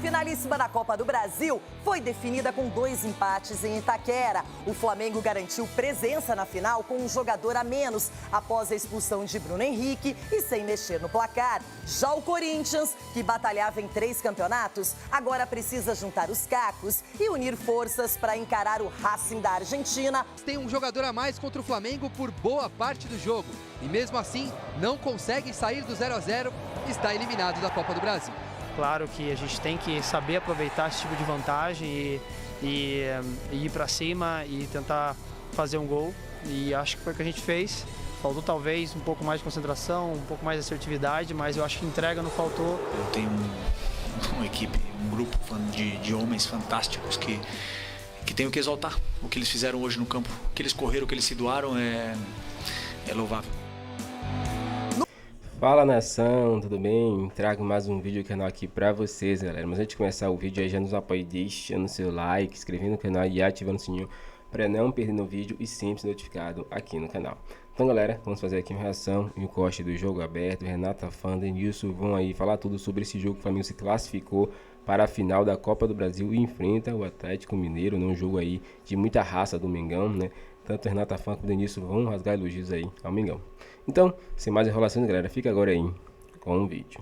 finalíssima da Copa do Brasil foi definida com 2 empates em Itaquera. O Flamengo garantiu presença na final com um jogador a menos, após a expulsão de Bruno Henrique e sem mexer no placar. Já o Corinthians, que batalhava em 3 campeonatos, agora precisa juntar os cacos e unir forças para encarar o Racing da Argentina. Tem um jogador a mais contra o Flamengo por boa parte do jogo e mesmo assim não consegue sair do 0 a 0, está eliminado da Copa do Brasil. Claro que a gente tem que saber aproveitar esse tipo de vantagem e ir para cima e tentar fazer um gol. E acho que foi o que a gente fez. Faltou talvez um pouco mais de concentração, um pouco mais de assertividade, mas eu acho que entrega não faltou. Eu tenho uma equipe, um grupo de homens fantásticos que tenho que exaltar. O que eles fizeram hoje no campo, o que eles correram, o que eles se doaram é louvável. Fala nação, tudo bem? Trago mais um vídeo do canal aqui pra vocês, galera. Mas antes de começar o vídeo aí, já nos apoie deixando seu like, inscrevendo no canal e ativando o sininho para não perder no vídeo e sempre ser notificado aqui no canal. Então, galera, vamos fazer aqui uma reação e um corte do jogo aberto. Renata Fã, Denilson vão aí falar tudo sobre esse jogo. O Flamengo se classificou para a final da Copa do Brasil e enfrenta o Atlético Mineiro, num jogo aí de muita raça do Mengão, né? Tanto Renata Fã como Denilson vão rasgar elogios aí ao Mengão. Então, sem mais enrolações, galera, fica agora aí com o vídeo.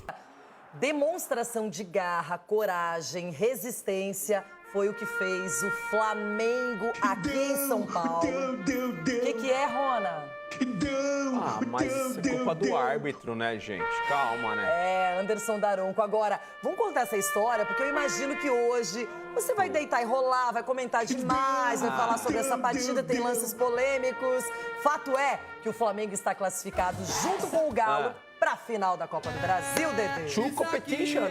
Demonstração de garra, coragem, resistência foi o que fez o Flamengo aqui em São Paulo. O que é, Rona? Ah, mas isso é culpa do árbitro, né, gente? Calma, né? É, Anderson Daronco. Agora, vamos contar essa história, porque eu imagino que hoje você vai deitar e rolar, vai comentar demais, vai falar sobre essa partida, tem lances polêmicos. Fato é que o Flamengo está classificado junto com o Galo para a final da Copa do Brasil, Dedê. True competition.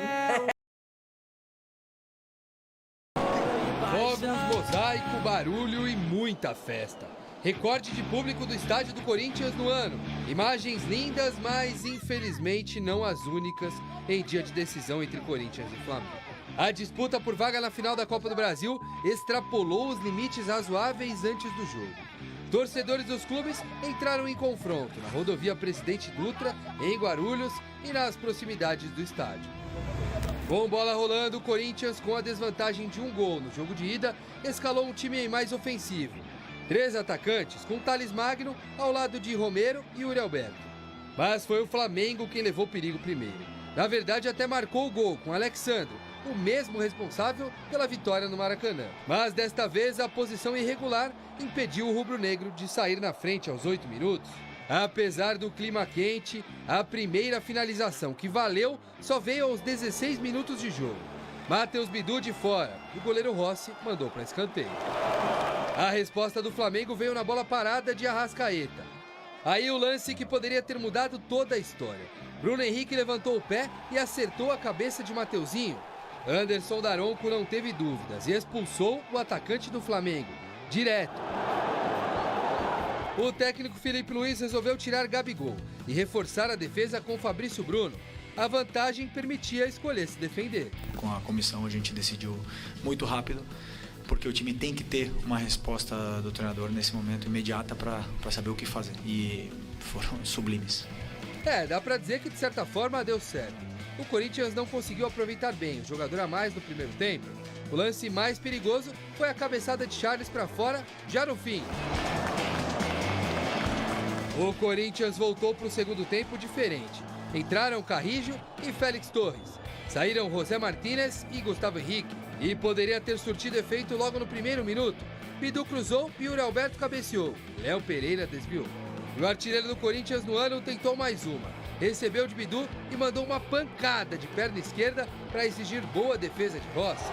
Fogos, mosaico, barulho e muita festa. Recorde de público do estádio do Corinthians no ano. Imagens lindas, mas infelizmente não as únicas em dia de decisão entre Corinthians e Flamengo. A disputa por vaga na final da Copa do Brasil extrapolou os limites razoáveis antes do jogo. Torcedores dos clubes entraram em confronto na rodovia Presidente Dutra, em Guarulhos e nas proximidades do estádio. Com bola rolando, o Corinthians, com a desvantagem de 1 gol no jogo de ida, escalou um time mais ofensivo. 3 atacantes, com Thales Magno ao lado de Romero e Yuri Alberto. Mas foi o Flamengo quem levou perigo primeiro. Na verdade, até marcou o gol com Alexandro, o mesmo responsável pela vitória no Maracanã. Mas desta vez, a posição irregular impediu o rubro-negro de sair na frente aos 8 minutos. Apesar do clima quente, a primeira finalização que valeu só veio aos 16 minutos de jogo. Matheus Bidu de fora, e o goleiro Rossi mandou para escanteio. A resposta do Flamengo veio na bola parada de Arrascaeta. Aí o lance que poderia ter mudado toda a história. Bruno Henrique levantou o pé e acertou a cabeça de Mateuzinho. Anderson Daronco não teve dúvidas e expulsou o atacante do Flamengo, direto. O técnico Felipe Luiz resolveu tirar Gabigol e reforçar a defesa com Fabrício Bruno. A vantagem permitia escolher se defender. Com a comissão a gente decidiu muito rápido, porque o time tem que ter uma resposta do treinador nesse momento imediata para saber o que fazer. E foram sublimes. Dá pra dizer que de certa forma deu certo. O Corinthians não conseguiu aproveitar bem o jogador a mais no primeiro tempo. O lance mais perigoso foi a cabeçada de Charles para fora, já no fim. O Corinthians voltou para o segundo tempo diferente. Entraram Carrijo e Félix Torres. Saíram José Martínez e Gustavo Henrique. E poderia ter surtido efeito logo no primeiro minuto. Bidu cruzou e Yuri Alberto cabeceou. Léo Pereira desviou. E o artilheiro do Corinthians no ano tentou mais uma. Recebeu de Bidu e mandou uma pancada de perna esquerda para exigir boa defesa de Rossi.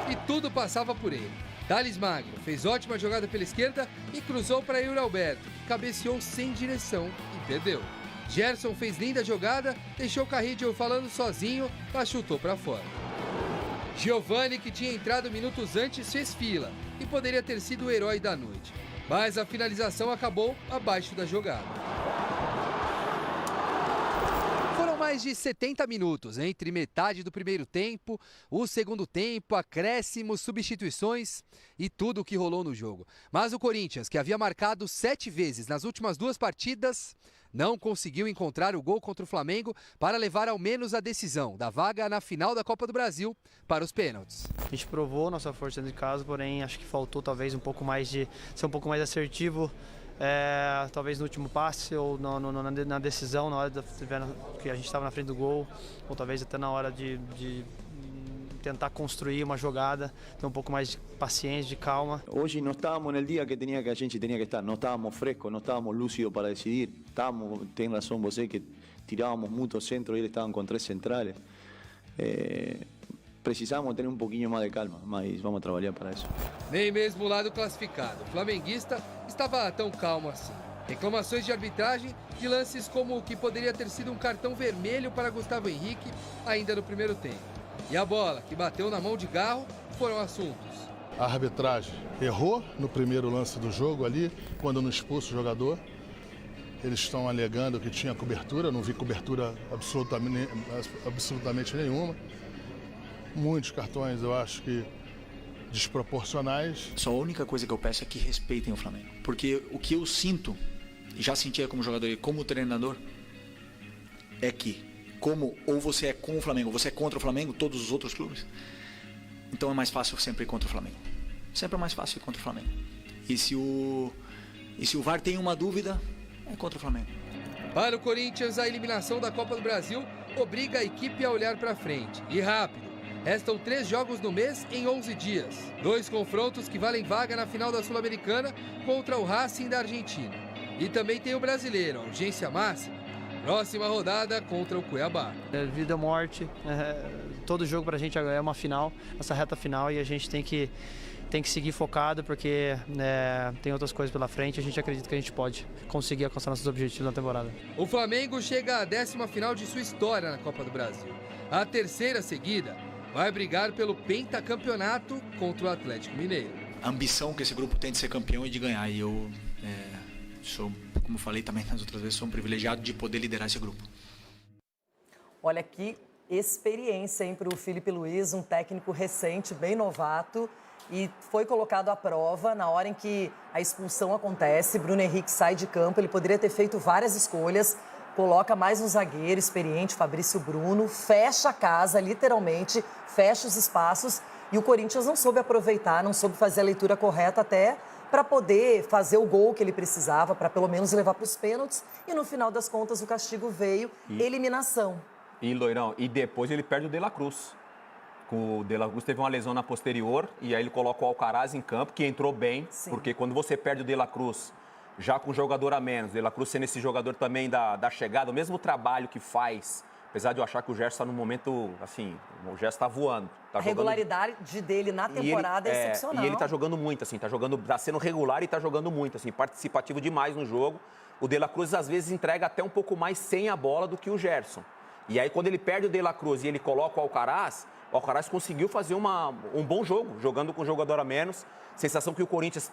E tudo passava por ele. Thales Magno fez ótima jogada pela esquerda e cruzou para Yuri Alberto, que cabeceou sem direção e perdeu. Gerson fez linda jogada, deixou Carrillo falando sozinho, mas chutou para fora. Giovani, que tinha entrado minutos antes, fez fila e poderia ter sido o herói da noite. Mas a finalização acabou abaixo da jogada. Foram mais mais de 70 minutos entre metade do primeiro tempo, o segundo tempo, acréscimos, substituições e tudo o que rolou no jogo. Mas o Corinthians, que havia marcado 7 vezes nas últimas 2 partidas, não conseguiu encontrar o gol contra o Flamengo para levar ao menos a decisão da vaga na final da Copa do Brasil para os pênaltis. A gente provou nossa força dentro de casa, porém acho que faltou talvez um pouco mais de ser um pouco mais assertivo, talvez no último passe ou na decisão, na hora que a gente estava na frente do gol, ou talvez até na hora de tentar construir uma jogada, ter um pouco mais de paciência, de calma. Hoje não estávamos no dia que a gente tinha que estar, não estávamos frescos, não estávamos lúcidos para decidir. Tem razão você que tirávamos muito centro e eles estavam com 3 centrais. Precisamos ter um pouquinho mais de calma, mas vamos trabalhar para isso. Nem mesmo o lado classificado, o flamenguista, estava tão calmo assim. Reclamações de arbitragem de lances como o que poderia ter sido um cartão vermelho para Gustavo Henrique ainda no primeiro tempo. E a bola, que bateu na mão de Garro, foram assuntos. A arbitragem errou no primeiro lance do jogo ali, quando não expulsa o jogador. Eles estão alegando que tinha cobertura, não vi cobertura absolutamente nenhuma. Muitos cartões, eu acho que desproporcionais. Só a única coisa que eu peço é que respeitem o Flamengo. Porque o que eu sinto, e já sentia como jogador e como treinador, é que ou você é com o Flamengo, ou você é contra o Flamengo, todos os outros clubes, então é mais fácil sempre ir contra o Flamengo. Sempre é mais fácil ir contra o Flamengo. E se o VAR tem uma dúvida, é contra o Flamengo. Para o Corinthians, a eliminação da Copa do Brasil obriga a equipe a olhar para frente. E rápido. Restam 3 jogos no mês em 11 dias. 2 confrontos que valem vaga na final da Sul-Americana contra o Racing da Argentina. E também tem o brasileiro, a urgência máxima. Próxima rodada contra o Cuiabá. Vida ou morte, todo jogo pra gente é uma final, essa reta final, e a gente tem que seguir focado porque tem outras coisas pela frente. A gente acredita que a gente pode conseguir alcançar nossos objetivos na temporada. O Flamengo chega à 10ª final de sua história na Copa do Brasil. A 3ª seguida vai brigar pelo pentacampeonato contra o Atlético Mineiro. A ambição que esse grupo tem de ser campeão e de ganhar. E eu sou, como falei também nas outras vezes, sou um privilegiado de poder liderar esse grupo. Olha que experiência, hein, para o Felipe Luiz, um técnico recente, bem novato, e foi colocado à prova na hora em que a expulsão acontece. Bruno Henrique sai de campo, ele poderia ter feito várias escolhas, coloca mais um zagueiro experiente, Fabrício Bruno, fecha a casa, literalmente, fecha os espaços, e o Corinthians não soube aproveitar, não soube fazer a leitura correta até para poder fazer o gol que ele precisava, para pelo menos levar para os pênaltis, e no final das contas o castigo veio, eliminação. E Loirão, e depois ele perde o De La Cruz. O De La Cruz teve uma lesão na posterior e aí ele coloca o Alcaraz em campo, que entrou bem, porque quando você perde o De La Cruz, já com um jogador a menos, De La Cruz sendo esse jogador também da chegada, o mesmo trabalho que faz, apesar de eu achar que o Gerson está no momento, assim, o Gerson está voando. A regularidade dele na temporada é excepcional. E ele está jogando muito, assim, tá sendo regular e está jogando muito, assim, participativo demais no jogo. O De La Cruz, às vezes, entrega até um pouco mais sem a bola do que o Gerson. E aí, quando ele perde o De La Cruz e ele coloca o Alcaraz conseguiu fazer um bom jogo, jogando com um jogador a menos. Sensação que o Corinthians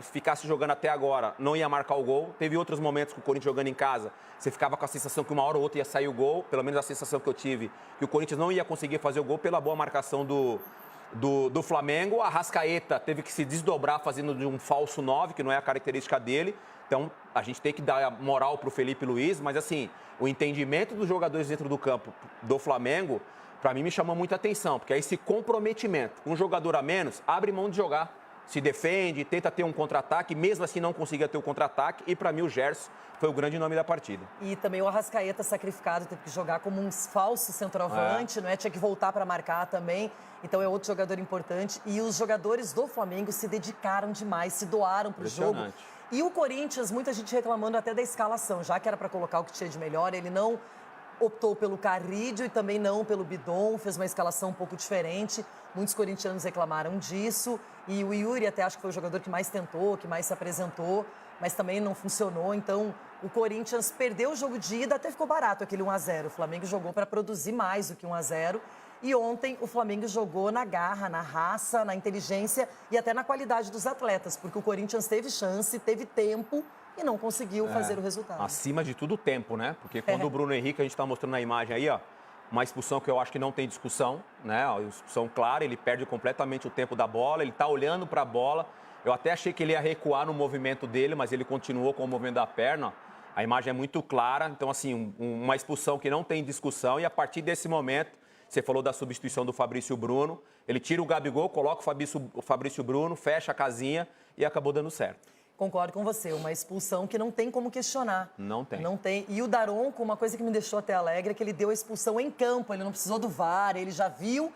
ficasse jogando até agora, não ia marcar o gol. Teve outros momentos que o Corinthians jogando em casa, você ficava com a sensação que uma hora ou outra ia sair o gol. Pelo menos a sensação que eu tive, que o Corinthians não ia conseguir fazer o gol pela boa marcação do Flamengo. A Arrascaeta teve que se desdobrar fazendo de um falso 9, que não é a característica dele. Então, a gente tem que dar moral para o Felipe Luiz, mas assim, o entendimento dos jogadores dentro do campo do Flamengo, para mim, me chamou muita atenção, porque aí esse comprometimento, um jogador a menos, abre mão de jogar, se defende, tenta ter um contra-ataque, mesmo assim não conseguia ter o contra-ataque, e para mim o Gerson foi o grande nome da partida. E também o Arrascaeta sacrificado, teve que jogar como um falso centroavante, não é? Tinha que voltar para marcar também, então é outro jogador importante. E os jogadores do Flamengo se dedicaram demais, se doaram para o jogo. E o Corinthians, muita gente reclamando até da escalação, já que era para colocar o que tinha de melhor, ele não optou pelo Carrídio e também não pelo Bidon, fez uma escalação um pouco diferente. Muitos corintianos reclamaram disso. E o Yuri até acho que foi o jogador que mais tentou, que mais se apresentou, mas também não funcionou. Então, o Corinthians perdeu o jogo de ida, até ficou barato aquele 1-0. O Flamengo jogou para produzir mais do que 1-0. E ontem o Flamengo jogou na garra, na raça, na inteligência e até na qualidade dos atletas, porque o Corinthians teve chance, teve tempo, e não conseguiu fazer o resultado. Acima de tudo o tempo, né? Porque quando o Bruno Henrique, a gente está mostrando na imagem aí, ó, uma expulsão que eu acho que não tem discussão, né? Uma expulsão clara, ele perde completamente o tempo da bola, ele está olhando para a bola. Eu até achei que ele ia recuar no movimento dele, mas ele continuou com o movimento da perna. A imagem é muito clara, então assim, uma expulsão que não tem discussão e a partir desse momento, você falou da substituição do Fabrício Bruno, ele tira o Gabigol, coloca o Fabrício Bruno, fecha a casinha e acabou dando certo. Concordo com você, uma expulsão que não tem como questionar. Não tem. Não tem. E o Daronco, uma coisa que me deixou até alegre é que ele deu a expulsão em campo, ele não precisou do VAR, ele já viu,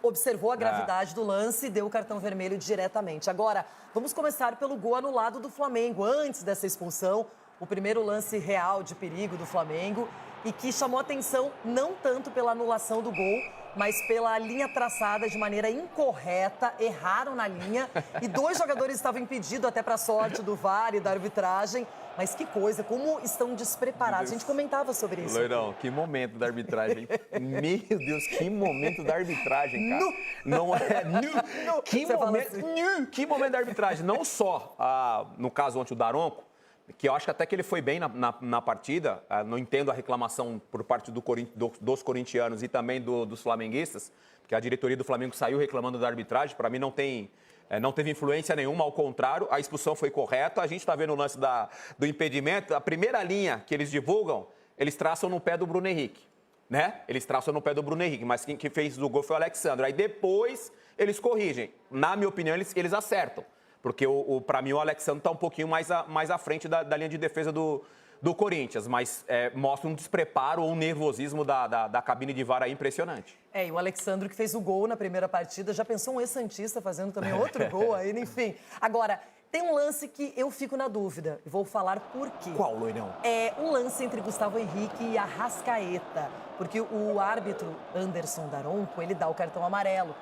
observou a gravidade do lance e deu o cartão vermelho diretamente. Agora, vamos começar pelo gol anulado do Flamengo. Antes dessa expulsão, o primeiro lance real de perigo do Flamengo e que chamou atenção não tanto pela anulação do gol, mas pela linha traçada de maneira incorreta, erraram na linha e 2 jogadores estavam impedidos até para sorte do VAR e da arbitragem. Mas que coisa, como estão despreparados. A gente comentava sobre isso. Loirão, que momento da arbitragem. Meu Deus, que momento da arbitragem, cara. Não é... Que momento da arbitragem. Não só, no caso ontem, o Daronco, que eu acho que até que ele foi bem na partida, não entendo a reclamação por parte dos corintianos e também dos flamenguistas, porque a diretoria do Flamengo saiu reclamando da arbitragem, para mim não teve influência nenhuma, ao contrário, a expulsão foi correta, a gente está vendo o lance do impedimento, a primeira linha que eles divulgam, eles traçam no pé do Bruno Henrique, né? Eles traçam no pé do Bruno Henrique, mas quem fez o gol foi o Alexandre, aí depois eles corrigem, na minha opinião eles acertam. Porque, para mim, o Alexandre está um pouquinho mais à frente da linha de defesa do Corinthians. Mas mostra um despreparo ou um nervosismo da cabine de VAR aí impressionante. E o Alexandre que fez o gol na primeira partida. Já pensou um ex-santista fazendo também outro gol aí, enfim. Agora, tem um lance que eu fico na dúvida. E vou falar por quê. Qual, Loirão? É o lance entre Gustavo Henrique e Arrascaeta. Porque o árbitro Anderson Daronco, ele dá o cartão amarelo.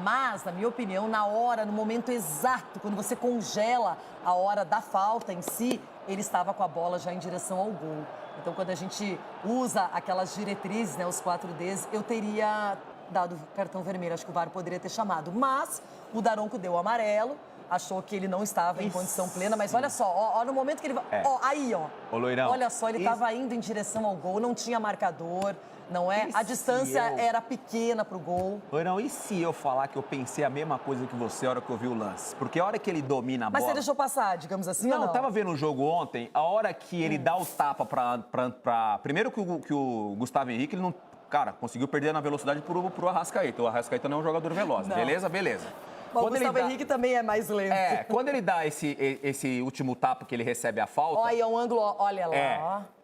Mas, na minha opinião, na hora, no momento exato, quando você congela a hora da falta em si, ele estava com a bola já em direção ao gol. Então, quando a gente usa aquelas diretrizes, né, os 4Ds, eu teria dado cartão vermelho. Acho que o VAR poderia ter chamado. Mas o Daronco deu o amarelo, achou que ele não estava em condição plena. Mas olha só, ó, no momento que ele... Aí, ó. Ô, Loirão. Olha só, ele estava indo em direção ao gol, não tinha marcador. Não é? A distância era pequena pro gol. Loirão, e se eu falar que eu pensei a mesma coisa que você a hora que eu vi o lance? Porque a hora que ele domina a bola... Mas você deixou passar, digamos assim, não, ou não? Eu tava vendo o jogo ontem, a hora que ele dá o tapa pra... Primeiro que o Gustavo Henrique, ele não... Cara, conseguiu perder na velocidade pro Arrascaeta. O Arrascaeta não é um jogador veloz. Não. Beleza? Beleza. Mas o Gustavo Henrique também é mais lento. Quando ele dá esse último tapa que ele recebe a falta... Olha, o ângulo, olha lá, ó.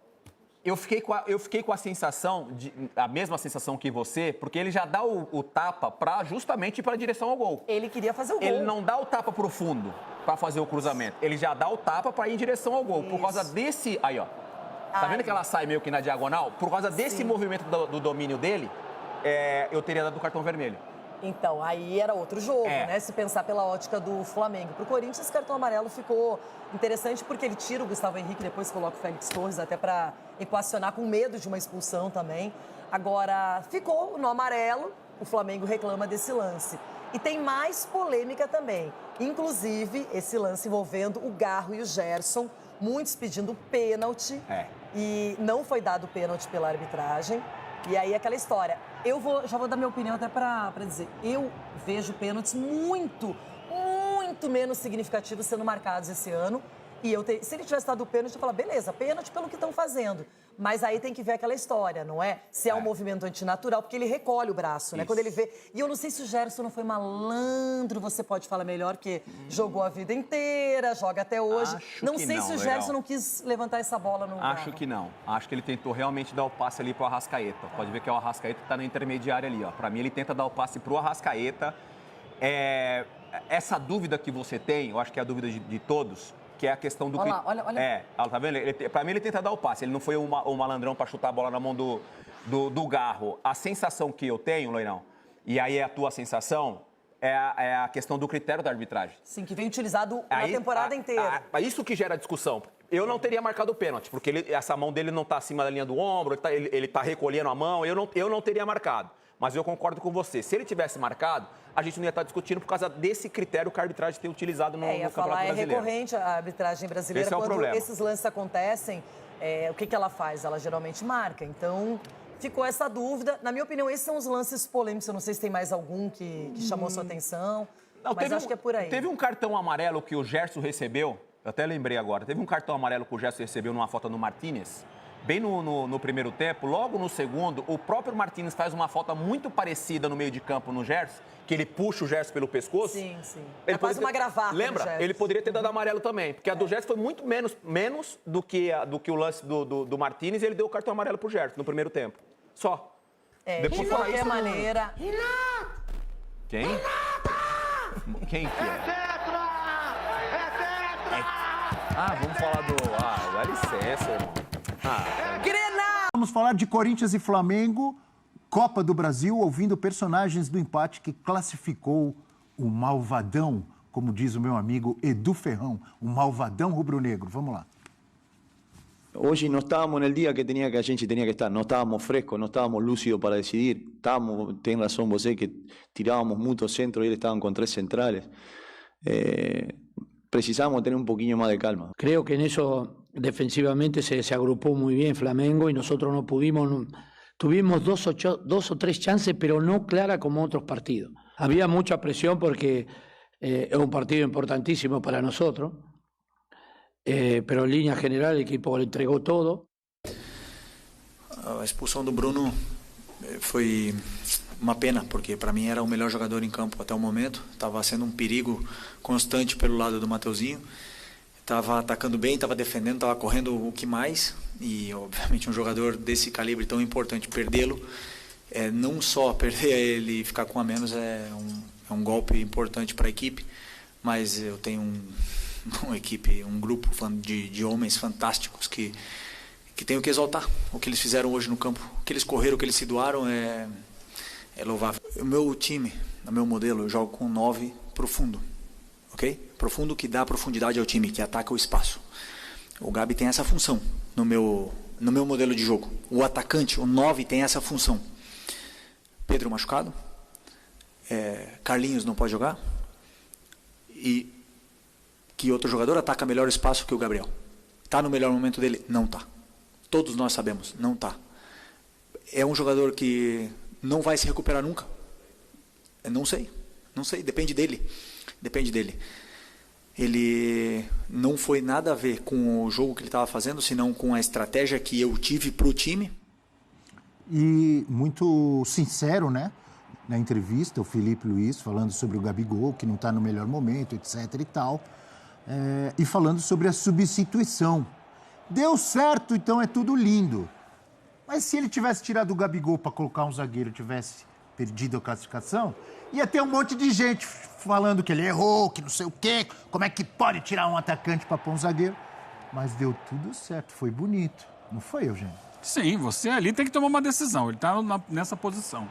Eu fiquei com a sensação, a mesma sensação que você, porque ele já dá o tapa justamente para a direção ao gol. Ele queria fazer o gol. Ele não dá o tapa pro fundo para fazer o cruzamento. Ele já dá o tapa para ir em direção ao gol. Isso. Por causa desse... Aí, ó. Tá vendo que ela sai meio que na diagonal? Por causa desse movimento do domínio dele, eu teria dado o cartão vermelho. Então, aí era outro jogo, né? Se pensar pela ótica do Flamengo. Pro Corinthians, esse cartão amarelo ficou interessante porque ele tira o Gustavo Henrique, depois coloca o Félix Torres, até para equacionar com medo de uma expulsão também. Agora, ficou no amarelo, o Flamengo reclama desse lance. E tem mais polêmica também. Inclusive, esse lance envolvendo o Garro e o Gerson, muitos pedindo pênalti. E não foi dado pênalti pela arbitragem. E aí, aquela história. Já vou dar minha opinião até para dizer. Eu vejo pênaltis muito menos significativos sendo marcados esse ano. E se ele tivesse dado o pênalti, eu ia falar, beleza, pênalti pelo que estão fazendo. Mas aí tem que ver aquela história, não é? Se é um movimento antinatural, porque ele recolhe o braço, né? Quando ele vê... E eu não sei se o Gerson não foi malandro, você pode falar melhor, que jogou a vida inteira, joga até hoje. Não sei se o Gerson não quis levantar essa bola no... Acho que não. Acho que ele tentou realmente dar o passe ali pro Arrascaeta. Pode ver que é o Arrascaeta que tá na intermediária ali, ó. Pra mim, ele tenta dar o passe pro Arrascaeta. Essa dúvida que você tem, eu acho que é a dúvida de todos... que é a questão do... Olha. Tá vendo? Pra mim, ele tenta dar o passe. Ele não foi o malandrão pra chutar a bola na mão do Garro. A sensação que eu tenho, Loirão, e aí é a tua sensação, é a questão do critério da arbitragem. Sim, que vem utilizado na temporada inteira. Isso que gera discussão. Eu não teria marcado o pênalti, porque essa mão dele não tá acima da linha do ombro, ele tá recolhendo a mão, eu não teria marcado. Mas eu concordo com você. Se ele tivesse marcado, a gente não ia estar discutindo por causa desse critério que a arbitragem tem utilizado no Campeonato Brasileiro. É recorrente a arbitragem brasileira. Esse é o quando problema. Esses lances acontecem, o que ela faz? Ela geralmente marca. Então, ficou essa dúvida. Na minha opinião, esses são os lances polêmicos. Eu não sei se tem mais algum que chamou sua atenção. Não, mas acho que é por aí. Teve um cartão amarelo que o Gerson recebeu, eu até lembrei agora, teve um cartão amarelo que o Gerson recebeu numa falta no Martínez, bem no primeiro tempo. Logo no segundo, o próprio Martínez faz uma falta muito parecida no meio de campo no Gerson, que ele puxa o Gerson pelo pescoço. Sim. Ele quase uma gravata. Lembra? Ele poderia ter dado amarelo também, porque a do Gerson foi muito menos do que o lance do Martínez, e ele deu o cartão amarelo pro Gerson no primeiro tempo. Só. De qualquer maneira... Quem? Quem que é? Vamos falar do... dá licença, irmão. Grenal! Vamos falar de Corinthians e Flamengo, Copa do Brasil, ouvindo personagens do empate que classificou o malvadão, como diz o meu amigo Edu Ferrão, o malvadão rubro-negro. Vamos lá. Hoy no estábamos en el día que a gente tenía que estar, no estábamos frescos, no estábamos lúcidos para decidir, ten razón vos, que tirábamos muchos centros y ellos estaban con 3 centrales. Precisábamos tener un poquillo más de calma. Creo que en eso defensivamente se agrupó muy bien Flamengo y nosotros no pudimos, tuvimos dos o tres chances, pero no clara como otros partidos. Había mucha presión porque es un partido importantísimo para nosotros. Pero en línea general el equipo le entregou todo. A expulsão do Bruno foi uma pena, porque para mim era o melhor jogador em campo até o momento. Estava sendo um perigo constante pelo lado do Mateuzinho. Estava atacando bem, estava defendendo, estava correndo o que mais. E obviamente um jogador desse calibre tão importante, perdê-lo, não só perder ele e ficar com a menos é um golpe importante para a equipe, mas eu tenho uma equipe, um grupo de homens fantásticos que tenho que exaltar. O que eles fizeram hoje no campo, o que eles correram, o que eles se doaram é louvável. O meu time, o meu modelo, eu jogo com 9 profundo, ok? Profundo que dá profundidade ao time, que ataca o espaço. O Gabi tem essa função no meu modelo de jogo. O atacante, o 9, tem essa função. Pedro machucado, Carlinhos não pode jogar, e que outro jogador ataca melhor espaço que o Gabriel. Está no melhor momento dele? Não está. Todos nós sabemos, não está. É um jogador que não vai se recuperar nunca? Não sei, depende dele. Ele não foi nada a ver com o jogo que ele estava fazendo, senão com a estratégia que eu tive para o time. E muito sincero, né? Na entrevista, o Felipe Luiz falando sobre o Gabigol, que não está no melhor momento, etc e tal. E falando sobre a substituição. Deu certo, então é tudo lindo. Mas se ele tivesse tirado o Gabigol para colocar um zagueiro, tivesse perdido a classificação, ia ter um monte de gente falando que ele errou, que não sei o quê, como é que pode tirar um atacante para pôr um zagueiro. Mas deu tudo certo, foi bonito. Não foi, Eugênio? Sim, você ali tem que tomar uma decisão. Ele está nessa posição.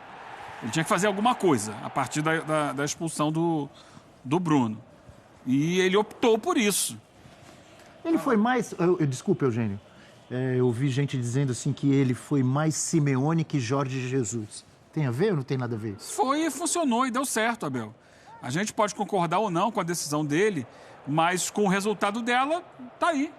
Ele tinha que fazer alguma coisa a partir da expulsão do Bruno. E ele optou por isso. Ele foi mais... Desculpa, Eugênio. Eu vi gente dizendo assim que ele foi mais Simeone que Jorge Jesus. Tem a ver ou não tem nada a ver? Foi, funcionou e deu certo, Abel. A gente pode concordar ou não com a decisão dele, mas com o resultado dela, tá aí.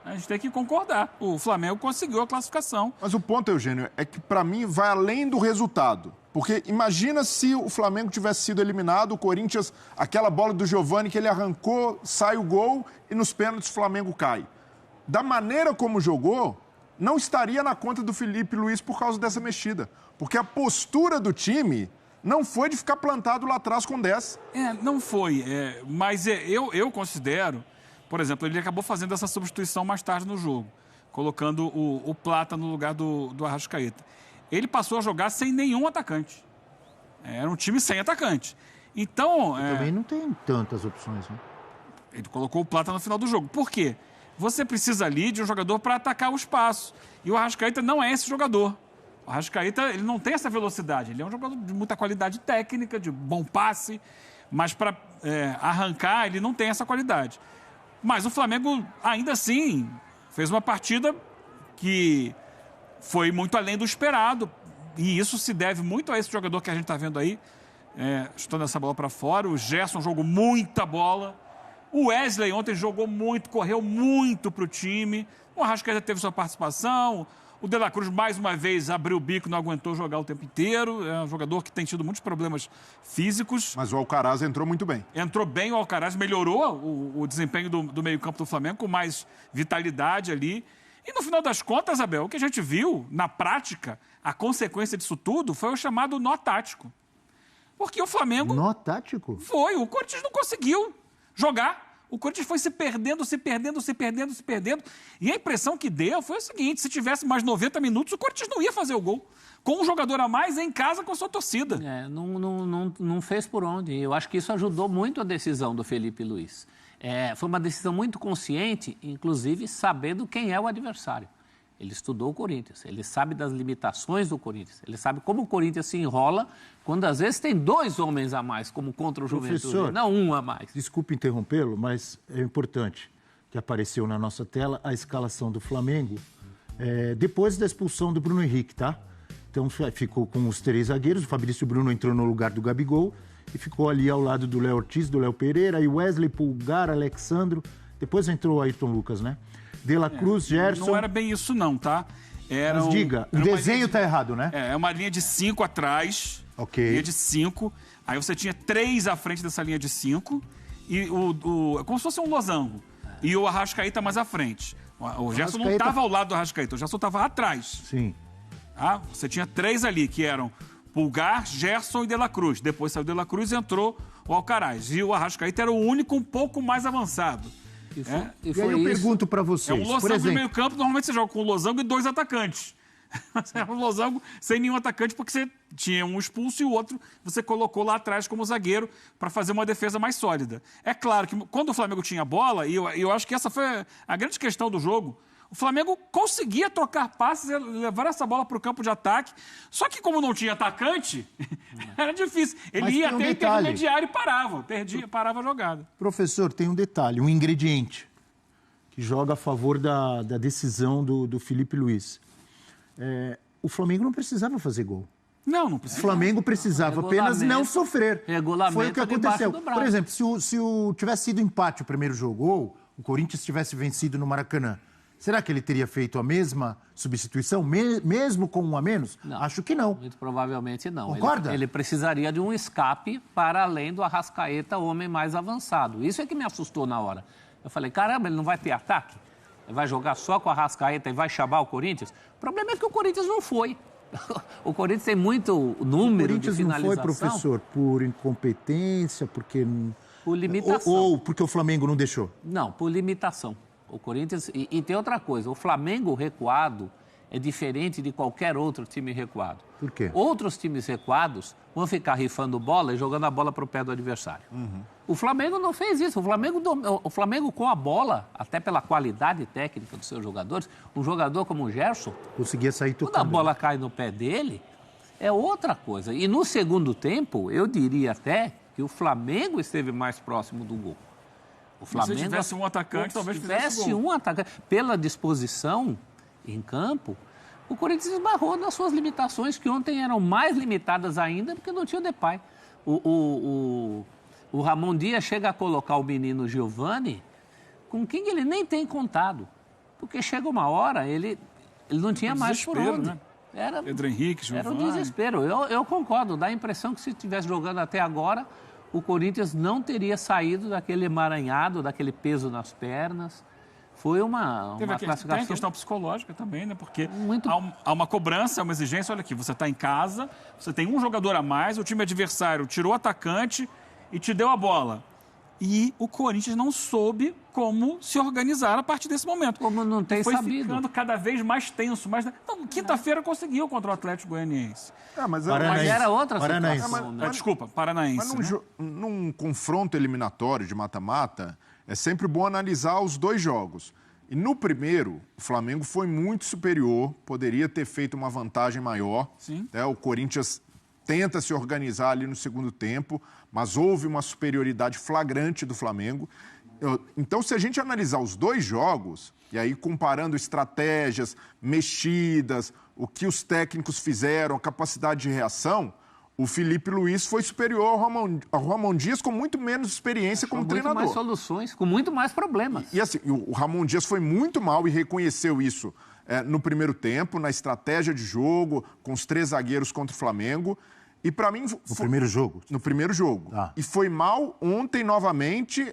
A gente tem que concordar. O Flamengo conseguiu a classificação. Mas o ponto, Eugênio, é que para mim vai além do resultado. Porque imagina se o Flamengo tivesse sido eliminado, o Corinthians, aquela bola do Giovani que ele arrancou, sai o gol e nos pênaltis o Flamengo cai. Da maneira como jogou, não estaria na conta do Felipe Luiz por causa dessa mexida. Porque a postura do time não foi de ficar plantado lá atrás com 10. Não foi. Mas eu considero, por exemplo, ele acabou fazendo essa substituição mais tarde no jogo, colocando o Plata no lugar do Arrascaeta. Ele passou a jogar sem nenhum atacante. Era um time sem atacante. Então... Também não tem tantas opções, né? Ele colocou o Plata no final do jogo. Por quê? Você precisa ali de um jogador para atacar o espaço. E o Arrascaeta não é esse jogador. O Arrascaeta, ele não tem essa velocidade. Ele é um jogador de muita qualidade técnica, de bom passe, mas para arrancar, ele não tem essa qualidade. Mas o Flamengo, ainda assim, fez uma partida que foi muito além do esperado, E isso se deve muito a esse jogador que a gente está vendo aí, chutando essa bola para fora. O Gerson jogou muita bola. O Wesley ontem jogou muito, correu muito para o time. O Arrascaeta teve sua participação. O De La Cruz, mais uma vez, abriu o bico, não aguentou jogar o tempo inteiro. É um jogador que tem tido muitos problemas físicos. Mas o Alcaraz entrou muito bem. Entrou bem, o Alcaraz melhorou o desempenho do meio-campo do Flamengo, com mais vitalidade ali. E no final das contas, Abel, o que a gente viu, na prática, a consequência disso tudo foi o chamado nó tático. Porque o Flamengo... Nó tático? Foi, o Corinthians não conseguiu jogar. O Corinthians foi se perdendo. E a impressão que deu foi o seguinte, se tivesse mais 90 minutos, o Corinthians não ia fazer o gol. Com um jogador a mais em casa com a sua torcida. Não fez por onde. Eu acho que isso ajudou muito a decisão do Felipe Luiz. Foi uma decisão muito consciente, inclusive sabendo quem é o adversário. Ele estudou o Corinthians, ele sabe das limitações do Corinthians, ele sabe como o Corinthians se enrola quando às vezes tem 2 homens a mais, como contra o Juventude, Professor, não um a mais. Desculpe interrompê-lo, mas é importante que apareceu na nossa tela a escalação do Flamengo depois da expulsão do Bruno Henrique, tá? Então ficou com os 3 zagueiros, o Fabrício Bruno entrou no lugar do Gabigol e ficou ali ao lado do Léo Ortiz, do Léo Pereira, e Wesley, Pulgar, Alexandro, depois entrou o Ayrton Lucas, né? De La Cruz, Gerson... Não era bem isso não, tá? Mas diga, o desenho tá errado, né? É uma linha de 5 atrás. Ok. Linha de 5. Aí você tinha 3 à frente dessa linha de 5. E como se fosse um losango. E o Arrascaeta mais à frente. O Gerson não estava ao lado do Arrascaeta, o Gerson estava atrás. Sim. Você tinha 3 ali, que eram Pulgar, Gerson e De La Cruz. Depois saiu De La Cruz e entrou o Alcaraz. E o Arrascaeta era o único um pouco mais avançado. E aí eu pergunto para vocês, um losango de meio campo, normalmente você joga com um losango e 2 atacantes. Era um losango sem nenhum atacante, porque você tinha um expulso e o outro você colocou lá atrás como zagueiro para fazer uma defesa mais sólida. É claro que quando o Flamengo tinha bola, e eu acho que essa foi a grande questão do jogo, o Flamengo conseguia trocar passes e levar essa bola para o campo de ataque, só que como não tinha atacante, era difícil. Ele ia até intermediário e parava a jogada. Professor, tem um detalhe, um ingrediente que joga a favor da decisão do Felipe Luiz. O Flamengo não precisava fazer gol. Não precisava. O Flamengo precisava apenas não sofrer. Foi o que aconteceu. Por exemplo, se tivesse sido empate o primeiro jogo, ou o Corinthians tivesse vencido no Maracanã, será que ele teria feito a mesma substituição, mesmo com um a menos? Não, acho que não. Muito provavelmente não. Concorda? Ele precisaria de um escape para além do Arrascaeta, homem mais avançado. Isso é que me assustou na hora. Eu falei, caramba, ele não vai ter ataque? Ele vai jogar só com o Arrascaeta e vai chamar o Corinthians? O problema é que o Corinthians não foi. O Corinthians tem muito número de finalização. O Corinthians não foi, professor, por incompetência, porque... Por limitação. Ou porque o Flamengo não deixou? Não, por limitação. O Corinthians... E tem outra coisa, o Flamengo recuado é diferente de qualquer outro time recuado. Por quê? Outros times recuados vão ficar rifando bola e jogando a bola para o pé do adversário. O Flamengo não fez isso. O Flamengo com a bola, até pela qualidade técnica dos seus jogadores, um jogador como o Gerson... conseguia sair tocando. Quando a bola cai no pé dele, é outra coisa. E no segundo tempo, eu diria até que o Flamengo esteve mais próximo do gol. O Flamengo, se tivesse um atacante, talvez fizesse gol. Se tivesse um atacante, pela disposição em campo, o Corinthians esbarrou nas suas limitações, que ontem eram mais limitadas ainda, porque não tinha o Depay. O Ramon Dias chega a colocar o menino Giovani com quem ele nem tem contado. Porque chega uma hora, ele não tinha mais por onde. Né? Pedro Henrique, Giovani. Era um desespero. Eu concordo, dá a impressão que se estivesse jogando até agora, o Corinthians não teria saído daquele emaranhado, daquele peso nas pernas. Foi uma classificação... Tem a questão psicológica também, né? Porque há uma cobrança, uma exigência. Olha aqui, você está em casa, você tem um jogador a mais, o time adversário tirou o atacante e te deu a bola. E o Corinthians não soube como se organizar a partir desse momento. Como não tem foi sabido. Ficando cada vez mais tenso. Então, quinta-feira conseguiu contra o Atlético Goianiense. Mas era outra situação. Desculpa, Paranaense. Mas num confronto eliminatório de mata-mata, é sempre bom analisar os 2 jogos. E no primeiro, o Flamengo foi muito superior, poderia ter feito uma vantagem maior. Sim. O Corinthians tenta se organizar ali no segundo tempo, mas houve uma superioridade flagrante do Flamengo. Então, se a gente analisar os dois jogos, e aí comparando estratégias, mexidas, o que os técnicos fizeram, a capacidade de reação, o Filipe Luís foi superior ao Ramon Dias com muito menos experiência como treinador. Com muito mais soluções, com muito mais problemas. E assim, o Ramon Dias foi muito mal e reconheceu isso no primeiro tempo, na estratégia de jogo, com os 3 zagueiros contra o Flamengo. E para mim... No primeiro jogo? No primeiro jogo. Ah. E foi mal ontem novamente,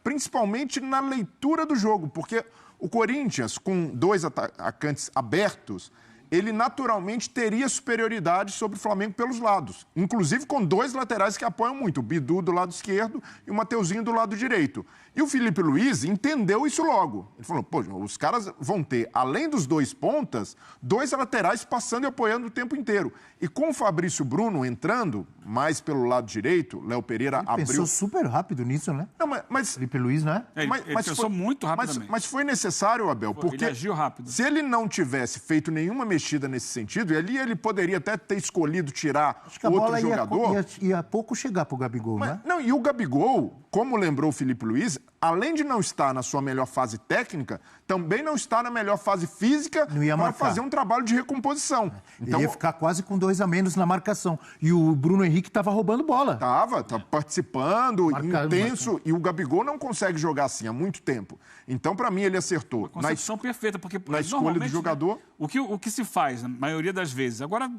principalmente na leitura do jogo, porque o Corinthians, com 2 atacantes abertos, ele naturalmente teria superioridade sobre o Flamengo pelos lados. Inclusive com 2 laterais que apoiam muito, o Bidu do lado esquerdo e o Mateuzinho do lado direito. E o Filipe Luís entendeu isso logo. Ele falou, pô, os caras vão ter, além dos 2 pontas, 2 laterais passando e apoiando o tempo inteiro. E com o Fabrício Bruno entrando mais pelo lado direito, Léo Pereira abriu... Pensou super rápido nisso, né? Não, mas Filipe Luís, né? Ele pensou muito rapidamente. Mas foi necessário, Abel, porque ele agiu rápido. Se ele não tivesse feito nenhuma mexida nesse sentido, e ali ele poderia até ter escolhido tirar Acho que a outro bola jogador... ia pouco chegar pro Gabigol, né? Não, e o Gabigol, como lembrou o Filipe Luís, além de não estar na sua melhor fase técnica, também não está na melhor fase física para fazer um trabalho de recomposição. Então, ele ia ficar quase com 2 a menos na marcação. E o Bruno Henrique estava roubando bola. Tava participando, intenso, e o Gabigol não consegue jogar assim há muito tempo. Então, para mim, ele acertou. Uma concepção perfeita, porque na escolha do jogador... Né, o que se faz, na maioria das vezes, agora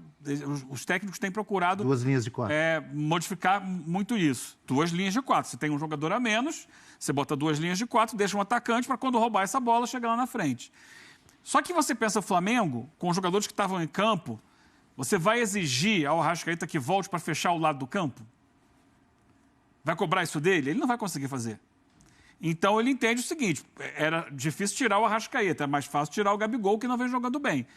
os técnicos têm procurado... 2 linhas de 4. Modificar muito isso. 2 linhas de 4. Você tem um jogador a menos, você bota 2 linhas de 4, deixa um atacante para quando roubar essa bola, chegar lá na frente. Só que você pensa o Flamengo, com os jogadores que estavam em campo, você vai exigir ao Arrascaeta que volte para fechar o lado do campo? Vai cobrar isso dele? Ele não vai conseguir fazer. Então ele entende o seguinte, era difícil tirar o Arrascaeta, é mais fácil tirar o Gabigol, que não vem jogando bem.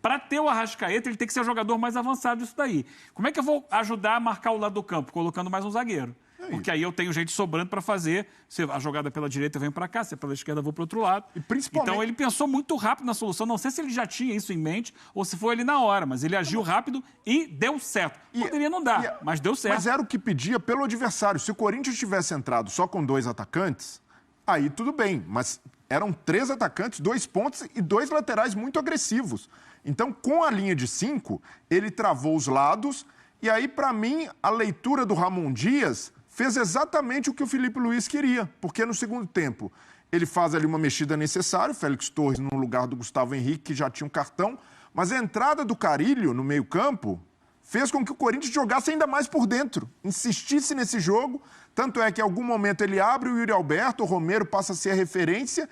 Para ter o Arrascaeta, ele tem que ser o jogador mais avançado disso daí. Como é que eu vou ajudar a marcar o lado do campo? Colocando mais um zagueiro. Porque aí eu tenho gente sobrando para fazer. Se a jogada pela direita vem para cá, se é pela esquerda eu vou para o outro lado. E principalmente... Então ele pensou muito rápido na solução. Não sei se ele já tinha isso em mente ou se foi ele na hora, mas ele agiu rápido e deu certo. Poderia não dar, mas deu certo. Mas era o que pedia pelo adversário. Se o Corinthians tivesse entrado só com 2 atacantes, aí tudo bem. Mas eram 3 atacantes, 2 pontos e 2 laterais muito agressivos. Então, com a linha de 5, ele travou os lados. E aí, para mim, a leitura do Ramon Dias fez exatamente o que o Filipe Luís queria. Porque no segundo tempo, ele faz ali uma mexida necessária, o Félix Torres no lugar do Gustavo Henrique, que já tinha um cartão. Mas a entrada do Carrilho no meio-campo fez com que o Corinthians jogasse ainda mais por dentro, insistisse nesse jogo. Tanto é que em algum momento ele abre o Yuri Alberto, o Romero passa a ser a referência.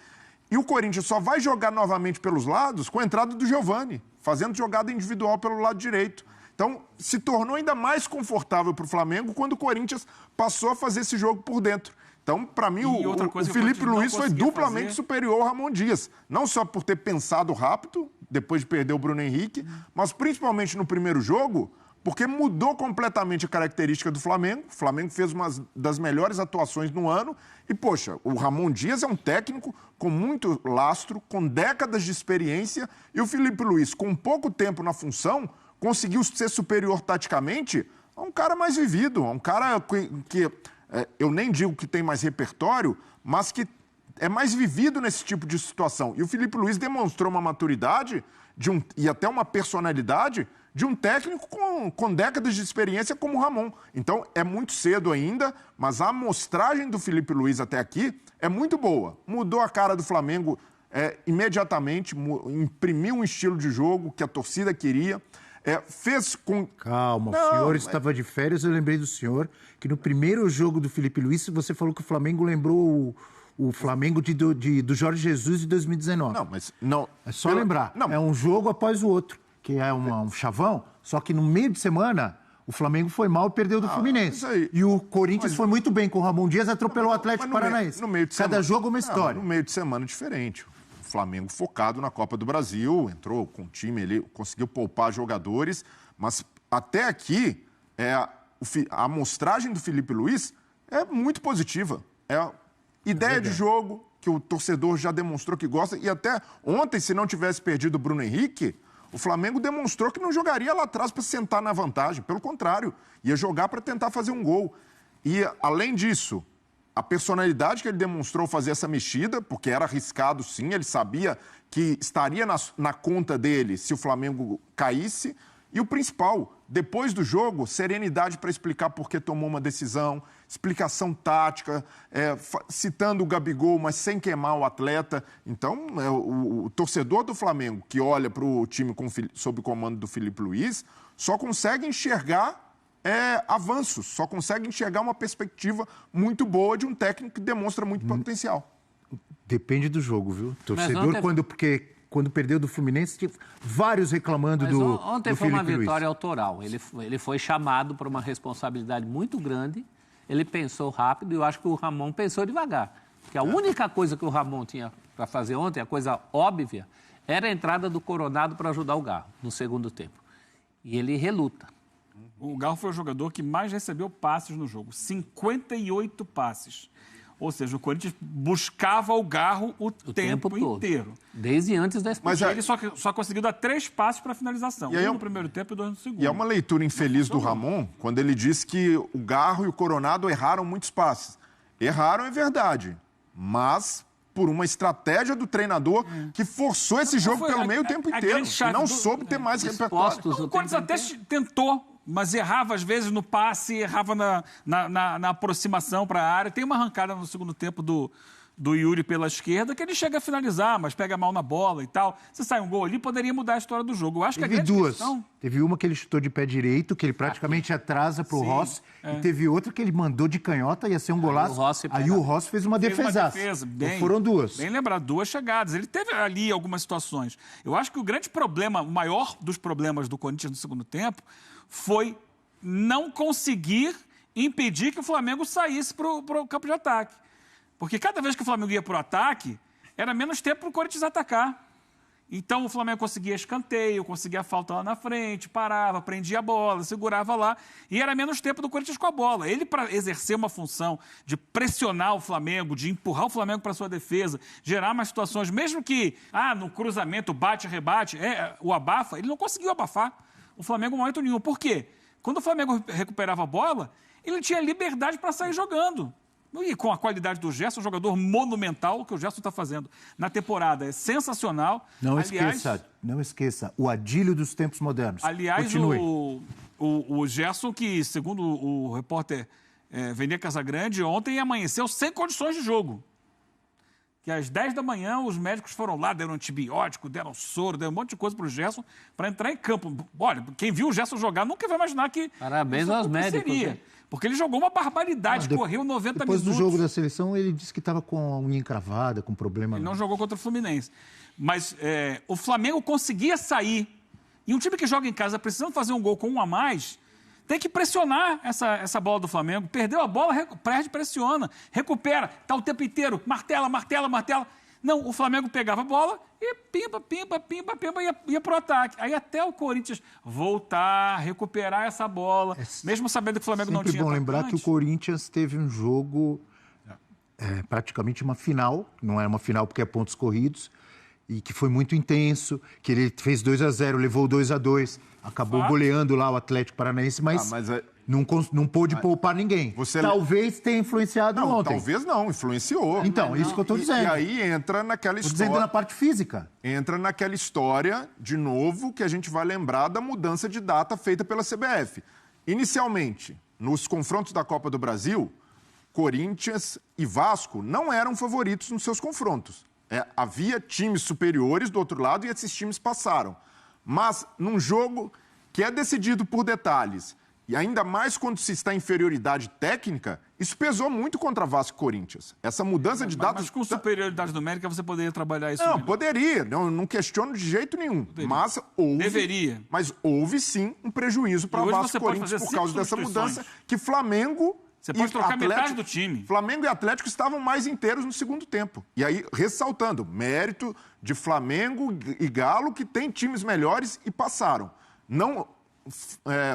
E o Corinthians só vai jogar novamente pelos lados com a entrada do Giovani, fazendo jogada individual pelo lado direito. Então, se tornou ainda mais confortável para o Flamengo quando o Corinthians passou a fazer esse jogo por dentro. Então, para mim, o Filipe Luís foi duplamente superior ao Ramon Dias. Não só por ter pensado rápido, depois de perder o Bruno Henrique, mas principalmente no primeiro jogo, porque mudou completamente a característica do Flamengo. O Flamengo fez uma das melhores atuações no ano. E, poxa, o Ramon Dias é um técnico com muito lastro, com décadas de experiência. E o Filipe Luís, com pouco tempo na função, conseguiu ser superior taticamente a um cara mais vivido, a um cara que eu nem digo que tem mais repertório, mas que é mais vivido nesse tipo de situação. E o Filipe Luís demonstrou uma maturidade e até uma personalidade de um técnico com décadas de experiência como o Ramon. Então, é muito cedo ainda, mas a amostragem do Filipe Luís até aqui é muito boa. Mudou a cara do Flamengo imediatamente, imprimiu um estilo de jogo que a torcida queria. Fez com... Calma, o senhor estava de férias, eu lembrei do senhor que no primeiro jogo do Filipe Luís, você falou que o Flamengo lembrou o Flamengo do Jorge Jesus de 2019. Não, mas... não. É só lembrar, é um jogo após o outro, que é um chavão, só que no meio de semana o Flamengo foi mal e perdeu do Fluminense. E o Corinthians foi muito bem com o Ramon Dias, atropelou o Atlético Paranaense. Cada jogo uma história. No meio de semana diferente. O Flamengo focado na Copa do Brasil, entrou com o time, ele conseguiu poupar jogadores, mas até aqui a amostragem do Filipe Luís é muito positiva. Ideia de jogo que o torcedor já demonstrou que gosta, e até ontem, se não tivesse perdido o Bruno Henrique, o Flamengo demonstrou que não jogaria lá atrás para sentar na vantagem. Pelo contrário, ia jogar para tentar fazer um gol. E, além disso, a personalidade que ele demonstrou fazer essa mexida, porque era arriscado sim, ele sabia que estaria na conta dele se o Flamengo caísse. E o principal, depois do jogo, serenidade para explicar por que tomou uma decisão, explicação tática, citando o Gabigol, mas sem queimar o atleta. Então, o torcedor do Flamengo que olha para o time sob o comando do Filipe Luiz só consegue enxergar avanços, só consegue enxergar uma perspectiva muito boa de um técnico que demonstra muito potencial. Depende do jogo, viu? Torcedor, quando perdeu do Fluminense, tinha vários reclamando do Ontem foi uma vitória autoral. Ele foi chamado para uma responsabilidade muito grande, ele pensou rápido e eu acho que o Ramon pensou devagar. Porque a única coisa que o Ramon tinha para fazer ontem, a coisa óbvia, era a entrada do Coronado para ajudar o Garro no segundo tempo. E ele reluta. O Garro foi o jogador que mais recebeu passes no jogo, 58 passes. Ou seja, o Corinthians buscava o Garro o tempo inteiro. Desde antes da expulsão. Mas ele só conseguiu dar 3 passes para a finalização. Um no primeiro tempo e 2 no segundo. E é uma leitura infeliz do Ramon, quando ele diz que o Garro e o Coronado erraram muitos passes. Erraram, é verdade. Mas por uma estratégia do treinador que forçou esse jogo pelo meio tempo inteiro. E não soube ter mais repertório. O Corinthians até tentou, mas errava às vezes no passe, errava na aproximação para a área. Tem uma arrancada no segundo tempo do Yuri pela esquerda que ele chega a finalizar, mas pega mal na bola e tal. Se sai um gol ali, poderia mudar a história do jogo. Eu acho que teve duas. Teve uma que ele chutou de pé direito, que ele praticamente atrasa para o Rossi. E teve outra que ele mandou de canhota, ia ser um golaço. Aí o Rossi fez uma defesaça. Então foram duas. Bem lembrado, 2 chegadas. Ele teve ali algumas situações. Eu acho que o grande problema, o maior dos problemas do Corinthians no segundo tempo, foi não conseguir impedir que o Flamengo saísse para o campo de ataque. Porque cada vez que o Flamengo ia para o ataque, era menos tempo para o Corinthians atacar. Então o Flamengo conseguia escanteio, conseguia falta lá na frente, parava, prendia a bola, segurava lá, e era menos tempo do Corinthians com a bola. Ele, para exercer uma função de pressionar o Flamengo, de empurrar o Flamengo para sua defesa, gerar mais situações, mesmo que no cruzamento, bate-rebate, o abafa, ele não conseguiu abafar o Flamengo em momento nenhum. Por quê? Quando o Flamengo recuperava a bola, ele tinha liberdade para sair jogando. E com a qualidade do Gerson, um jogador monumental, o que o Gerson está fazendo na temporada é sensacional. Não esqueça, o Adílio dos tempos modernos. Aliás, o Gerson, que segundo o repórter Venia Casagrande, ontem amanheceu sem condições de jogo. Que às 10 da manhã os médicos foram lá, deram antibiótico, deram soro, deram um monte de coisa para o Gerson para entrar em campo. Olha, quem viu o Gerson jogar nunca vai imaginar que... Parabéns aos médicos. Porque ele jogou uma barbaridade, correu 90 depois minutos. Depois do jogo da seleção, ele disse que estava com a unha encravada, com problema... Ele não jogou contra o Fluminense. Mas o Flamengo conseguia sair. E um time que joga em casa, precisando fazer um gol com um a mais, tem que pressionar essa bola do Flamengo. Perdeu a bola, perde, pressiona, recupera, está o tempo inteiro, martela. Não, o Flamengo pegava a bola e pimba, ia pro ataque. Aí até o Corinthians voltar, recuperar essa bola, mesmo sabendo que o Flamengo não tinha atacante. É bom lembrar que o Corinthians teve um jogo, praticamente uma final, não é uma final porque é pontos corridos, e que foi muito intenso, que ele fez 2-0, levou 2-2, acabou goleando lá o Atlético Paranaense, mas não pôde poupar ninguém. Talvez tenha influenciado ontem. Talvez não, influenciou. Então, isso que eu estou dizendo. E aí entra naquela história... Estou dizendo na parte física. Entra naquela história, de novo, que a gente vai lembrar da mudança de data feita pela CBF. Inicialmente, nos confrontos da Copa do Brasil, Corinthians e Vasco não eram favoritos nos seus confrontos. Havia times superiores do outro lado e esses times passaram. Mas num jogo que é decidido por detalhes, e ainda mais quando se está em inferioridade técnica, isso pesou muito contra Vasco e Corinthians. Essa mudança de datas... Mas com superioridade numérica você poderia trabalhar isso? Não, poderia. Não questiono de jeito nenhum. Poderia. Mas houve... Deveria. Mas houve sim um prejuízo para Vasco e Corinthians por causa dessa mudança que Flamengo... Você pode trocar metade do time. Flamengo e Atlético estavam mais inteiros no segundo tempo. E aí, ressaltando, mérito de Flamengo e Galo, que tem times melhores e passaram.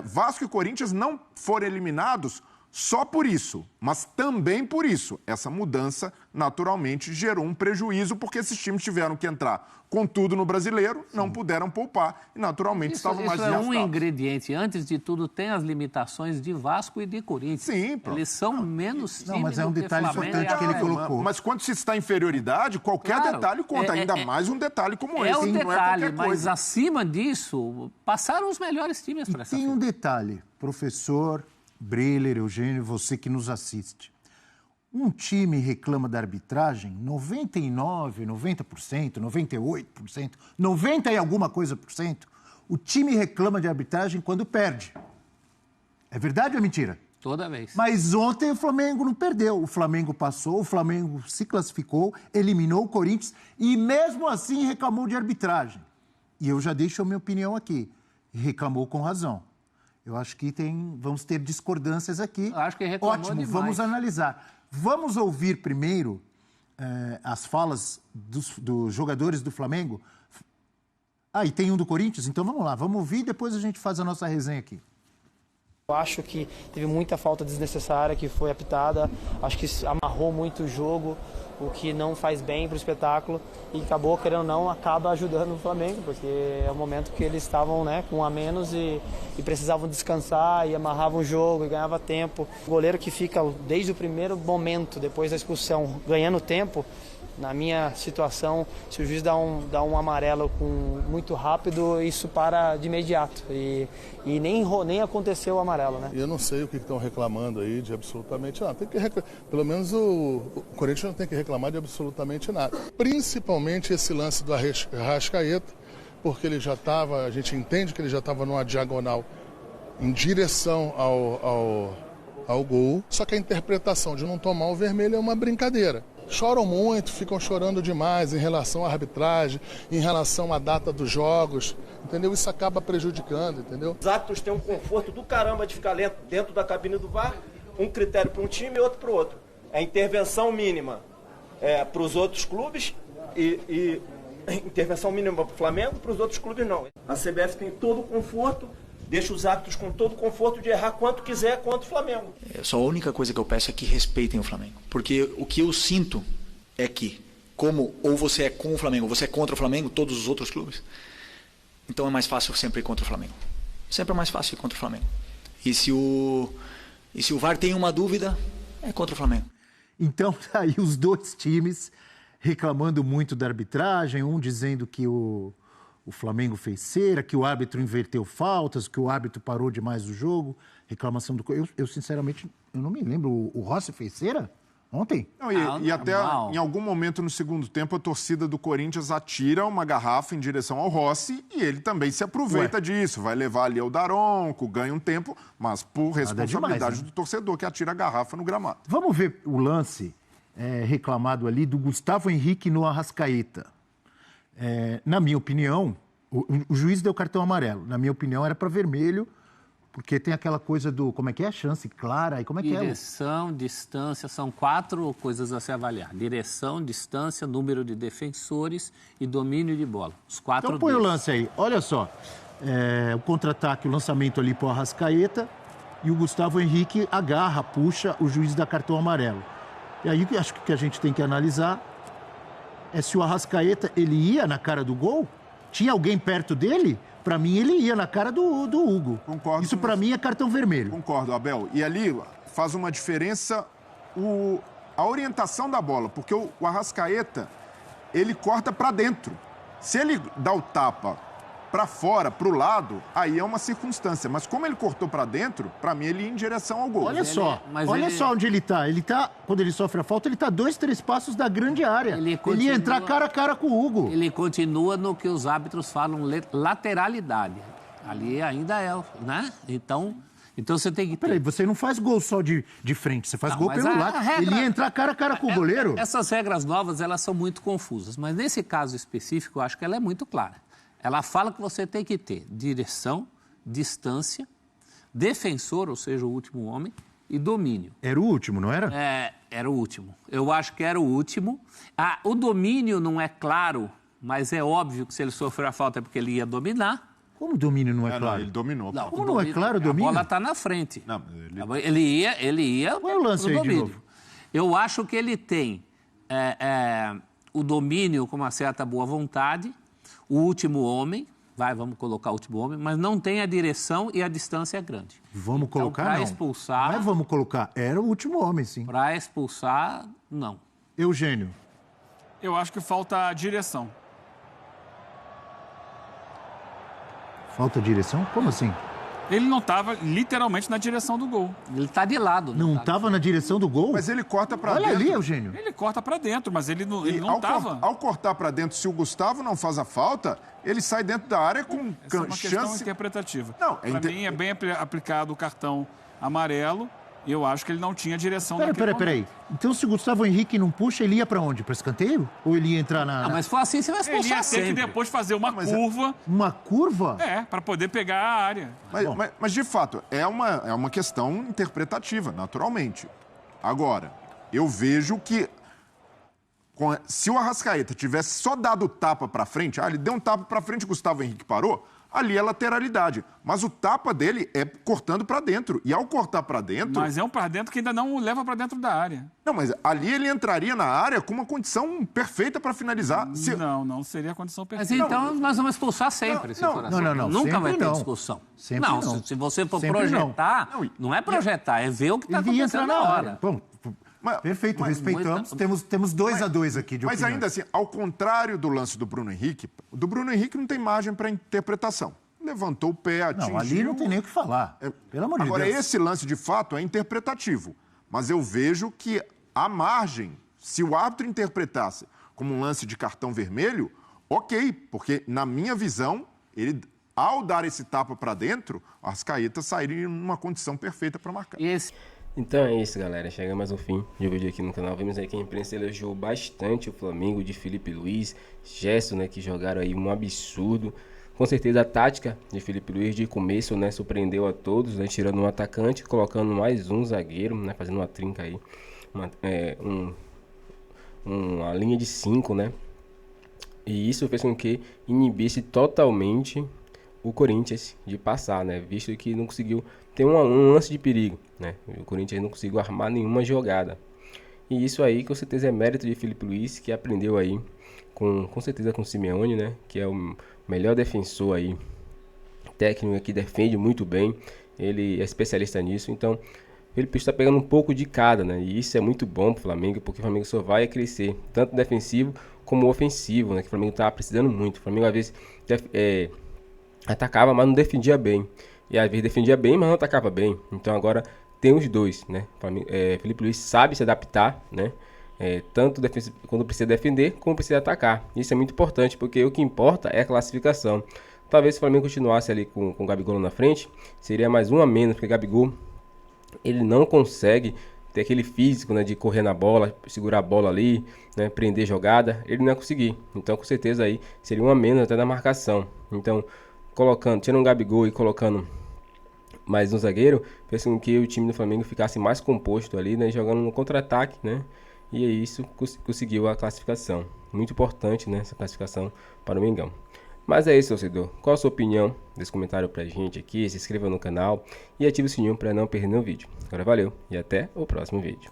Vasco e Corinthians não foram eliminados Só por isso, mas também por isso, essa mudança naturalmente gerou um prejuízo, porque esses times tiveram que entrar com tudo no Brasileiro, não puderam poupar e naturalmente estavam mais desgastados. Isso é um ingrediente. Antes de tudo, tem as limitações de Vasco e de Corinthians. Sim, pronto. Eles são menos times. Não, mas é um detalhe importante que ele colocou. Mas quando se está em inferioridade, qualquer detalhe conta, ainda mais um detalhe como esse. É um detalhe, não é qualquer mas coisa. acima disso, passaram os melhores times para essa Tem um detalhe, professor Breler, Eugênio, você que nos assiste. Um time reclama da arbitragem, 99%, 90%, 98%, 90% e alguma coisa por cento, o time reclama de arbitragem quando perde. É verdade ou é mentira? Toda vez. Mas ontem o Flamengo não perdeu. O Flamengo passou, o Flamengo se classificou, eliminou o Corinthians e mesmo assim reclamou de arbitragem. E eu já deixo a minha opinião aqui. Reclamou com razão. Eu acho que vamos ter discordâncias aqui. Eu acho que reclamou Ótimo, demais. vamos analisar. Vamos ouvir primeiro as falas dos jogadores do Flamengo. E tem um do Corinthians? Então vamos lá, vamos ouvir e depois a gente faz a nossa resenha aqui. Eu acho que teve muita falta desnecessária que foi apitada, acho que amarrou muito o jogo, o que não faz bem para o espetáculo e acabou, querendo ou não, acaba ajudando o Flamengo, porque é o momento que eles estavam com um a menos e precisavam descansar e amarravam o jogo e ganhava tempo. O goleiro que fica desde o primeiro momento, depois da expulsão, ganhando tempo, na minha situação, se o juiz dá um amarelo muito rápido, isso para de imediato. E nem aconteceu o amarelo, né? Eu não sei o que estão reclamando aí de absolutamente nada. Pelo menos o Corinthians não tem que reclamar de absolutamente nada. Principalmente esse lance do Arrascaeta, porque ele já estava, a gente entende que ele já estava numa diagonal em direção ao gol. Só que a interpretação de não tomar o vermelho é uma brincadeira. Choram muito, ficam chorando demais em relação à arbitragem, em relação à data dos jogos, entendeu? Isso acaba prejudicando, entendeu? Os árbitros têm um conforto do caramba de ficar dentro da cabine do VAR, um critério para um time e outro para o outro. É intervenção mínima para os outros clubes e intervenção mínima para o Flamengo, para os outros clubes não. A CBF tem todo o conforto, deixa os árbitros com todo o conforto de errar quanto quiser contra o Flamengo. Só a única coisa que eu peço é que respeitem o Flamengo. Porque o que eu sinto é que, como ou você é com o Flamengo, ou você é contra o Flamengo, todos os outros clubes, então é mais fácil sempre ir contra o Flamengo. Sempre é mais fácil ir contra o Flamengo. E se o VAR tem uma dúvida, é contra o Flamengo. Então, tá aí os dois times reclamando muito da arbitragem, um dizendo que o Flamengo fez cera, que o árbitro inverteu faltas, que o árbitro parou demais o jogo, reclamação do... Eu sinceramente, eu não me lembro. O Rossi fez cera ontem? Não, e até em algum momento no segundo tempo a torcida do Corinthians atira uma garrafa em direção ao Rossi e ele também se aproveita disso. Vai levar ali ao Daronco, ganha um tempo, mas por responsabilidade do torcedor que atira a garrafa no gramado. Vamos ver o lance reclamado ali do Gustavo Henrique no Arrascaeta. Na minha opinião, o juiz deu cartão amarelo. Na minha opinião, era para vermelho, porque tem aquela coisa do... Como é que é? Chance clara. E como é que é? Direção, distância, são 4 coisas a se avaliar. Direção, distância, número de defensores e domínio de bola. Os 4 Então põe o lance aí. Olha só. O contra-ataque, o lançamento ali para o Arrascaeta e o Gustavo Henrique agarra, puxa, o juiz dá cartão amarelo. E aí acho que a gente tem que analisar se o Arrascaeta, ele ia na cara do gol? Tinha alguém perto dele? Para mim, ele ia na cara do Hugo. Concordo. Isso, para mim, é cartão vermelho. Concordo, Abel. E ali faz uma diferença a orientação da bola, porque o Arrascaeta, ele corta para dentro. Se ele dá o tapa para fora, para o lado, aí é uma circunstância. Mas como ele cortou para dentro, para mim ele ia em direção ao gol. Olha só onde ele tá. Ele tá, quando ele sofre a falta, ele tá 2, 3 passos da grande área. Ele ia entrar cara a cara com o Hugo. Ele continua no que os árbitros falam, lateralidade. Ali ainda é, né? Então você tem que ter... Peraí, você não faz gol só de frente, você faz gol pelo lado. Ele ia entrar cara a cara com o goleiro. Essas regras novas, elas são muito confusas, mas nesse caso específico, eu acho que ela é muito clara. Ela fala que você tem que ter direção, distância, defensor, ou seja, o último homem, e domínio. Era o último, não era? Era o último. Eu acho que era o último. O domínio não é claro, mas é óbvio que se ele sofrer a falta é porque ele ia dominar. Como o domínio não é claro? Não, ele dominou. Não, Como não é claro o domínio? A bola está na frente. Não, Ele ia Qual é o lance pro aí de domínio. novo? Eu acho que ele tem o domínio com uma certa boa vontade, o último homem, vamos colocar o último homem, mas não tem a direção e a distância é grande. Vamos colocar, pra não. expulsar... Não é vamos colocar, era o último homem, sim. Para expulsar, não. Eugênio. Eu acho que falta direção. Falta direção? Como assim? Ele não estava literalmente na direção do gol. Ele está de lado. Não estava na direção do gol? Mas ele corta para Olha dentro. ali, Eugênio. Ele corta para dentro, mas ele não Ao estava. Ao cortar para dentro, se o Gustavo não faz a falta, ele sai dentro da área com Essa é uma questão chance... interpretativa. Não, Para mim é bem aplicado o cartão amarelo. Eu acho que ele não tinha direção Peraí. Então, se o Gustavo Henrique não puxa, ele ia pra onde? Pra escanteio? Ou ele ia entrar na... Não, mas se for assim, você vai Ele expulsar ia ter que sempre. depois fazer uma curva. Uma curva? Para poder pegar a área. Mas, de fato, é uma questão interpretativa, naturalmente. Agora, eu vejo que se o Arrascaeta tivesse só dado o tapa para frente, ele deu um tapa para frente e o Gustavo Henrique parou, ali é lateralidade. Mas o tapa dele é cortando para dentro. E ao cortar para dentro... Mas é um para dentro que ainda não o leva para dentro da área. Não, mas ali ele entraria na área com uma condição perfeita para finalizar. Não seria a condição perfeita. Mas então nós vamos expulsar sempre. Não. Nunca vai ter não. discussão. Sempre não. Se você for Sempre projetar, não é projetar, é ver o que está Ele ia acontecendo entrar na na hora. hora. Bom, perfeito, respeitamos. Temos 2-2 aqui de Mas opiniões. ainda assim, ao contrário do lance do Bruno Henrique, o do Bruno Henrique não tem margem para interpretação. Levantou o pé, atingiu... Não, ali não tem nem o que falar. Pelo amor de Deus. Agora, esse lance, de fato, é interpretativo. Mas eu vejo que a margem, se o árbitro interpretasse como um lance de cartão vermelho, ok, porque, na minha visão, ele, ao dar esse tapa para dentro, o Arrascaeta sairia numa condição perfeita para marcar. Então é isso, galera. Chegamos ao fim de vídeo aqui no canal. Vimos aí que a imprensa elogiou bastante o Flamengo de Felipe Luiz, Gerson, né, que jogaram aí um absurdo. Com certeza a tática de Felipe Luiz de começo, né, surpreendeu a todos, né, tirando um atacante, colocando mais um zagueiro, né, fazendo uma trinca aí, uma linha de 5, né, e isso fez com que inibisse totalmente o Corinthians de passar, né, visto que não conseguiu ter um lance de perigo, né, o Corinthians não conseguiu armar nenhuma jogada, e isso aí com certeza é mérito de Felipe Luiz, que aprendeu aí com certeza com o Simeone, né, que é o melhor defensor aí, técnico que defende muito bem, ele é especialista nisso, então ele está pegando um pouco de cada, né, e isso é muito bom para o Flamengo, porque o Flamengo só vai crescer, tanto defensivo como ofensivo, né, que o Flamengo está precisando muito. O Flamengo às vezes atacava, mas não defendia bem, e às vezes defendia bem, mas não atacava bem, então agora tem os dois, né, Felipe Luiz sabe se adaptar, né, tanto quando precisa defender, como precisa atacar. Isso é muito importante, porque o que importa é a classificação. Talvez se o Flamengo continuasse ali com o Gabigol na frente, seria mais um a menos, porque o Gabigol, ele não consegue ter aquele físico, né, de correr na bola, segurar a bola ali, né, prender jogada, ele não ia conseguir. Então, com certeza aí seria um a menos até na marcação. Então, tirando o Gabigol e colocando mais um zagueiro, fez com que o time do Flamengo ficasse mais composto ali, né, jogando no contra-ataque, né? E é isso, conseguiu a classificação. Muito importante, né, essa classificação para o Mengão. Mas é isso, torcedor. Qual a sua opinião? Deixe comentário pra gente aqui, se inscreva no canal e ative o sininho para não perder nenhum vídeo. Agora valeu e até o próximo vídeo.